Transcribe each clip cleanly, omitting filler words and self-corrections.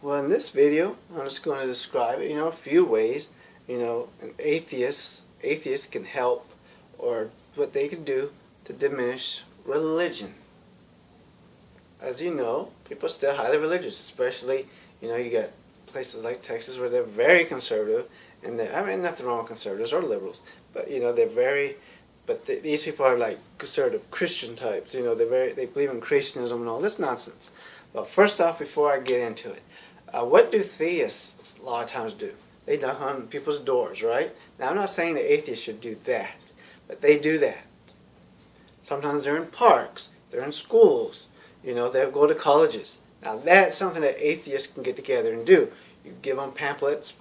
Well, in this video, I'm just going to describe, a few ways, an atheist can help, or what they can do to diminish religion. As you know, people are still highly religious, especially, you got places like Texas where they're very conservative, and nothing wrong with conservatives or liberals, but, they're very, these people are like conservative Christian types, they believe in creationism and all this nonsense. But first off, before I get into it, what do theists a lot of times do? They knock on people's doors, right? Now, I'm not saying that atheists should do that, but they do that. Sometimes they're in parks, they're in schools, they'll go to colleges. Now, that's something that atheists can get together and do. You give them pamphlets,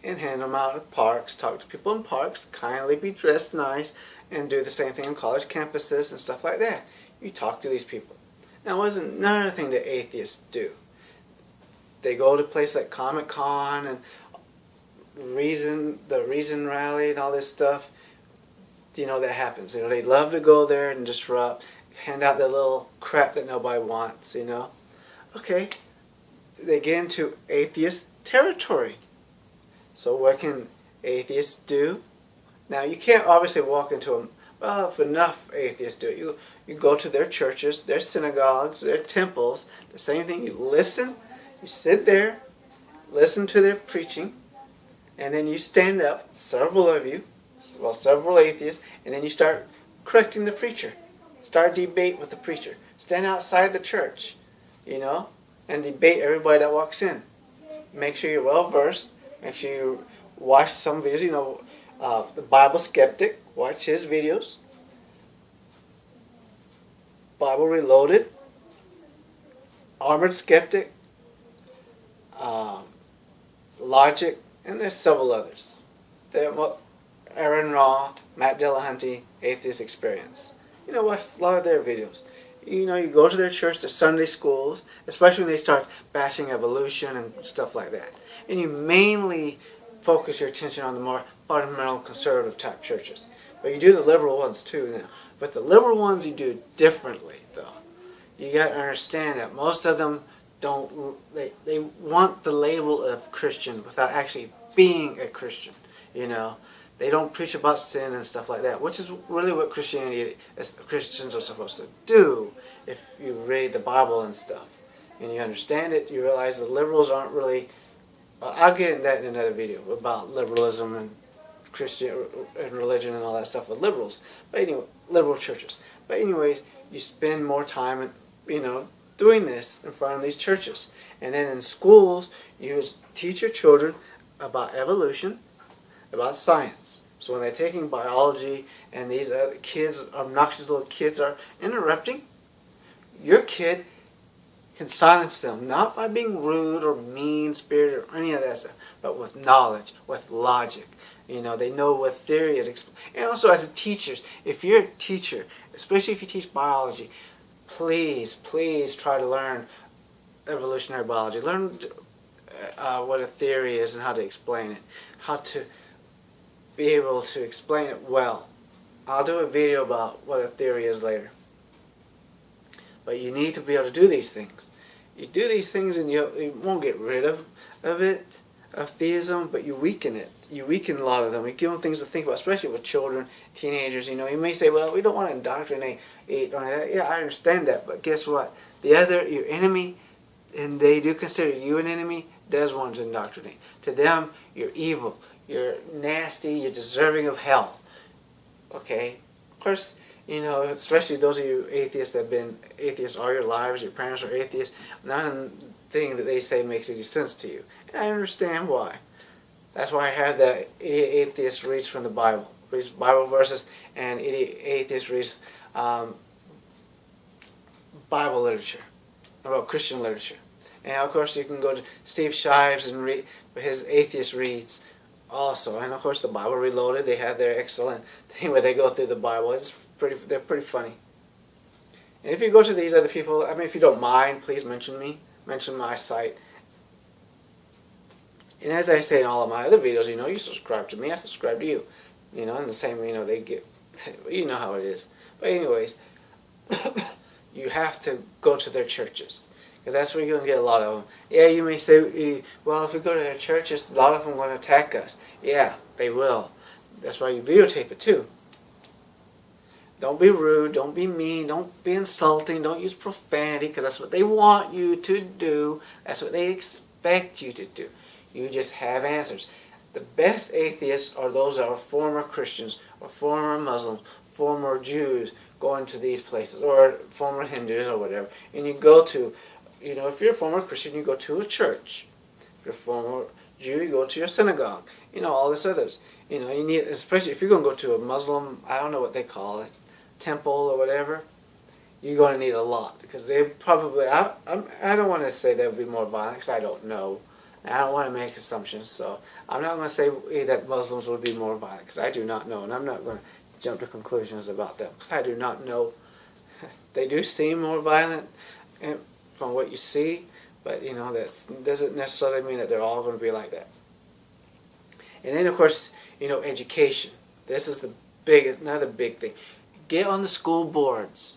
and hand them out at parks, talk to people in parks, kindly be dressed nice, and do the same thing on college campuses and stuff like that. You talk to these people. Now, what's another thing that atheists do? They go to places like Comic-Con and the Reason Rally and all this stuff. That happens. They love to go there and disrupt, hand out the little crap that nobody wants, Okay, they get into atheist territory. So what can atheists do? Now, you can't obviously walk into them. Well, if enough atheists do it, you go to their churches, their synagogues, their temples, the same thing. You listen, you sit there, listen to their preaching, and then you stand up, several atheists, and then you start correcting the preacher. Start debate with the preacher. Stand outside the church, and debate everybody that walks in. Make sure you're well versed. Make sure you watch some videos, the Bible Skeptic, watch his videos. Bible Reloaded, Armored Skeptic, Logic, and there's several others. Aaron Raw, Matt Dillahunty, Atheist Experience. Watch a lot of their videos. You go to their church, their Sunday schools, especially when they start bashing evolution and stuff like that. And you mainly focus your attention on the more fundamental conservative type churches. But you do the liberal ones too now. But the liberal ones you do differently, though. You got to understand that most of them they want the label of Christian without actually being a Christian, They don't preach about sin and stuff like that, which is really what Christians are supposed to do if you read the Bible and stuff. And you understand it, you realize the liberals aren't really... I'll get into that in another video about liberalism and Christian and religion and all that stuff with liberals. But anyway, liberal churches. But anyways, you spend more time, doing this in front of these churches. And then in schools, you teach your children about evolution, about science. So when they're taking biology and these other kids, obnoxious little kids, are interrupting, your kid can silence them, not by being rude or mean-spirited or any of that stuff, but with knowledge, with logic. They know what theory is. And also as a teacher, if you're a teacher, especially if you teach biology, please try to learn evolutionary biology. Learn what a theory is and how to explain it. How to be able to explain it well. I'll do a video about what a theory is later. But you need to be able to do these things. You do these things and you won't get rid of theism, but you weaken it. You weaken a lot of them. You give them things to think about, especially with children, teenagers. You may say, well, we don't want to indoctrinate. Yeah, I understand that, but guess what? Your enemy, and they do consider you an enemy, does want to indoctrinate. To them, you're evil. You're nasty. You're deserving of hell. Okay? Of course, especially those of you atheists that have been atheists all your lives, your parents are atheists, nothing that they say makes any sense to you. And I understand why. That's why I have the atheist reads from the Bible. Reads Bible verses, and atheist reads Bible literature, about Christian literature. And of course you can go to Steve Shives and read his atheist reads also. And of course the Bible Reloaded, they have their excellent thing where they go through the Bible. They're pretty funny. And if you go to these other people, if you don't mind, please mention me. Mention my site. And as I say in all of my other videos, you subscribe to me, I subscribe to you. And the same, they get, how it is. But anyways, you have to go to their churches. Because that's where you're going to get a lot of them. Yeah, you may say, well, if we go to their churches, a lot of them are going to attack us. Yeah, they will. That's why you videotape it too. Don't be rude, don't be mean, don't be insulting, don't use profanity, because that's what they want you to do. That's what they expect you to do. You just have answers. The best atheists are those that are former Christians or former Muslims, former Jews going to these places, or former Hindus or whatever. And you go to, if you're a former Christian, you go to a church. If you're a former Jew, you go to your synagogue. All this others. You need, especially if you're going to go to a Muslim, I don't know what they call it, temple or whatever, you're going to need a lot. Because they probably, I don't want to say they would be more violent, because I don't know. I don't want to make assumptions, so I'm not going to say that Muslims would be more violent, because I do not know, and I'm not going to jump to conclusions about them, because I do not know. They do seem more violent from what you see, but that doesn't necessarily mean that they're all going to be like that. And then, of course, education. This is another big thing. Get on the school boards.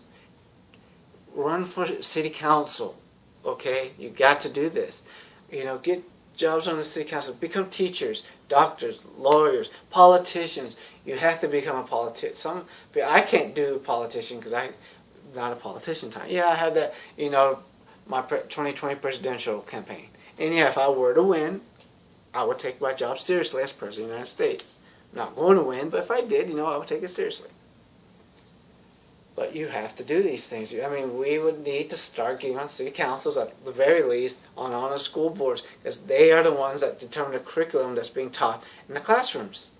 Run for city council. Okay? You got to do this. Get jobs on the city council. Become teachers, doctors, lawyers, politicians. You have to become a politician. I can't do politician because I'm not a politician type. Yeah, I had that, my 2020 presidential campaign. And yeah, if I were to win, I would take my job seriously as President of the United States. I'm not going to win, but if I did, I would take it seriously. But you have to do these things. I mean, we would need to start getting on city councils, at the very least, on the school boards, because they are the ones that determine the curriculum that's being taught in the classrooms.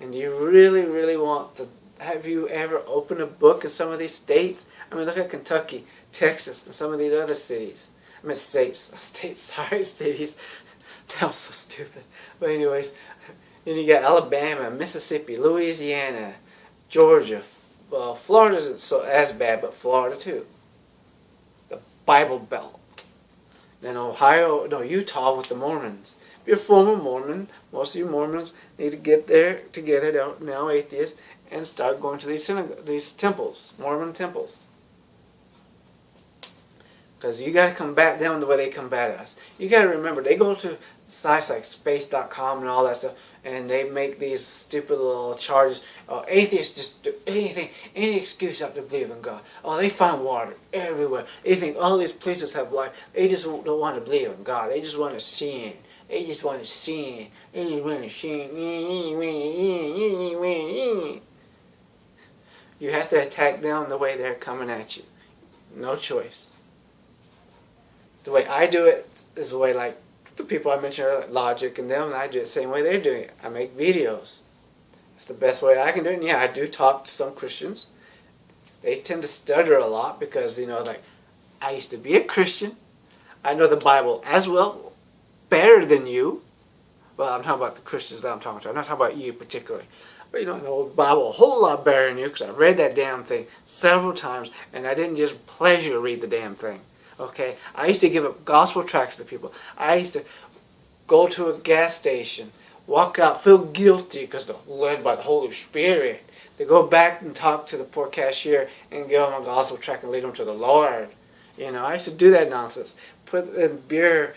And you really, really want to, have you ever opened a book in some of these states? I mean, look at Kentucky, Texas, and some of these other cities. I mean, cities. That was so stupid. But anyways, then you got Alabama, Mississippi, Louisiana, Georgia. Well, Florida isn't so as bad, but Florida too. The Bible Belt. Then Utah with the Mormons. If you're a former Mormon, most of you Mormons need to get there together, they're now atheists, and start going to these temples, Mormon temples. Because you got to combat them the way they combat us. You got to remember, they go to sites like space.com and all that stuff, and they make these stupid little charges. Atheists just do anything, any excuse not to believe in God. They find water everywhere. They think all these places have life. They just don't want to believe in God. They just want to sin. They just want to sin. They just want to sin. You have to attack them the way they're coming at you. No choice. The way I do it is the way, like the people I mentioned earlier, Logic and them, and I do it the same way they're doing it. I make videos. It's the best way I can do it. And yeah, I do talk to some Christians. They tend to stutter a lot because, I used to be a Christian. I know the Bible as well, better than you. Well, I'm talking about the Christians that I'm talking to. I'm not talking about you particularly. But I know the Bible a whole lot better than you, because I read that damn thing several times, and I didn't just pleasure read the damn thing. Okay, I used to give up gospel tracts to people. I used to go to a gas station, walk out, feel guilty because they're led by the Holy Spirit. They go back and talk to the poor cashier and give them a gospel tract and lead them to the Lord. I used to do that nonsense. Put in beer,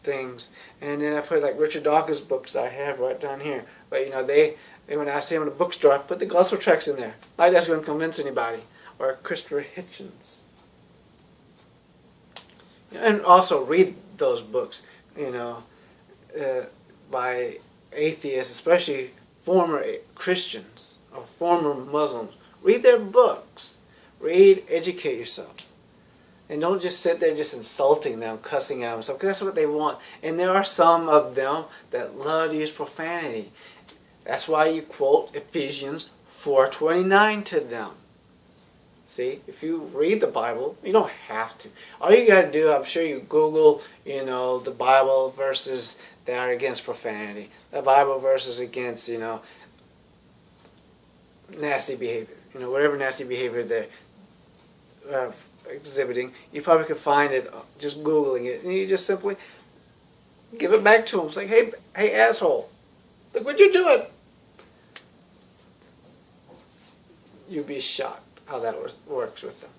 things, and then I put like Richard Dawkins books I have right down here. But they when I see them in the bookstore, I put the gospel tracts in there. Like that's going to convince anybody. Or Christopher Hitchens. And also read those books, by atheists, especially former Christians or former Muslims. Read their books. Read, educate yourself. And don't just sit there just insulting them, cussing at them, because that's what they want. And there are some of them that love to use profanity. That's why you quote Ephesians 4:29 to them. See, if you read the Bible, you don't have to. All you got to do, I'm sure you Google, the Bible verses that are against profanity. The Bible verses against, nasty behavior. Whatever nasty behavior they're exhibiting, you probably could find it just Googling it. And you just simply give it back to them. It's like, hey asshole, look what you're doing. You'd be shocked how that works with them.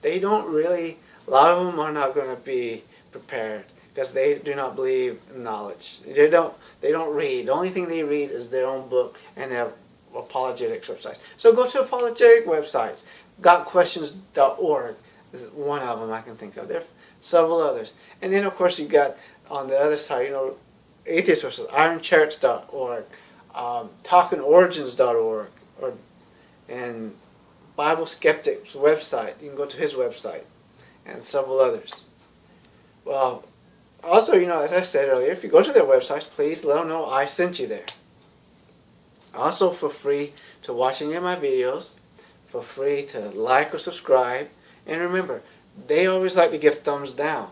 They don't really A lot of them are not going to be prepared because they do not believe in knowledge. They don't read. The only thing they read is their own book and their apologetics websites. So go to apologetic websites. Gotquestions.org is one of them I can think of. There are several others. And then, of course, you got on the other side, atheist websites, ironcharts.org, talkingorigins.org, and Bible Skeptic's website. You can go to his website, and several others. Well, also, as I said earlier, if you go to their websites, please let them know I sent you there. Also, for free to watch any of my videos, for free to like or subscribe. And remember, they always like to give thumbs down.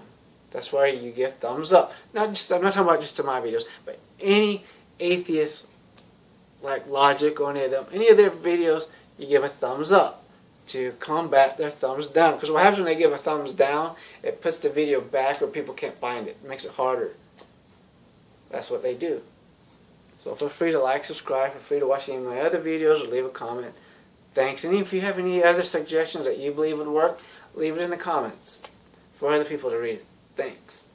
That's why you give thumbs up. I'm not talking about just to my videos, but any atheist, like Logic or any of their videos, you give a thumbs up to combat their thumbs down. Because what happens when they give a thumbs down, it puts the video back where people can't find it. It makes it harder. That's what they do. So feel free to like, subscribe, feel free to watch any of my other videos or leave a comment. Thanks. And if you have any other suggestions that you believe would work, leave it in the comments for other people to read it. Thanks.